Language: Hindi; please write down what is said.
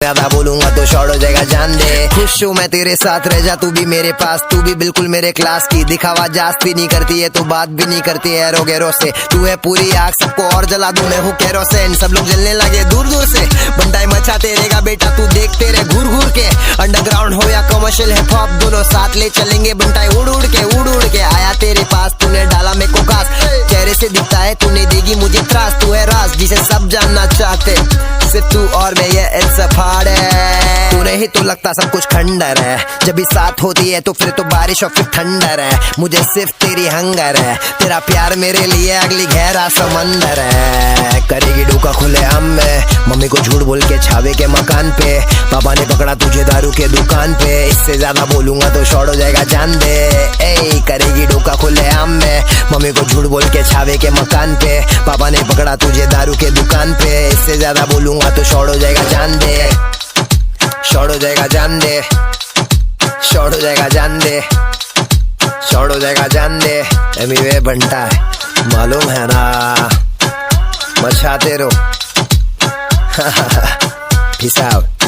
ज्यादा बोलूंगा तो शॉर्ट हो जाएगा, जान दे। खुश हूँ मैं तेरे साथ, रह जा तू भी मेरे पास, तू भी बिल्कुल मेरे क्लास की। दिखावा जास्त भी नहीं करती है, तू बात भी नहीं करती है एरो गैरो से। तू है पूरी आग, सबको और जला दूं मैं हूँ केरोसिन। सब लोग जलने लगे दूर दूर से, बंटाई मचाते रहेगा बेटा तू देखते रहे घूर घूर के। अंडरग्राउंड हो या कमर्शियल हिप हॉप, दोनों साथ ले चलेंगे बंटाई उड़ उड़ के। आया तेरे पास, तूने डाला मेरे को घास, चेहरे से दिखता है तूने देगी मुझे त्रास। तू है राज जिसे सब जानना चाहते, सिर्फ तू और मैं, ये इट्स अ पार्टी। तू नहीं तो लगता सब कुछ खंडर है, जब भी साथ होती है तो फिर तो बारिश और फिर ठंडर है। मुझे सिर्फ तेरी हंगर है, तेरा प्यार मेरे लिए अगली गहरा समंदर है। करेगी डोका खुले आम में, मम्मी को झूठ बोल के छावे के मकान पे। पापा ने पकड़ा तुझे दारू के दुकान पे, इससे ज्यादा बोलूंगा तो शॉर्ट हो जाएगा, जान दे। ए करेगी डोका खुले आम में, मम्मी को झूठ बोल के छावे के मकान पे। पापा ने पकड़ा तुझे दारू के दुकान पे, इससे ज्यादा बोलूंगा तो शॉर्ट हो जाएगा, जान दे। शॉर्ट हो जाएगा, जान दे। शॉर्ट हो जाएगा, जान दे। शॉर्ट हो जाएगा, जान दे। एमीवे बंटा है, मालूम है ना, मचाते रहो। Peace out.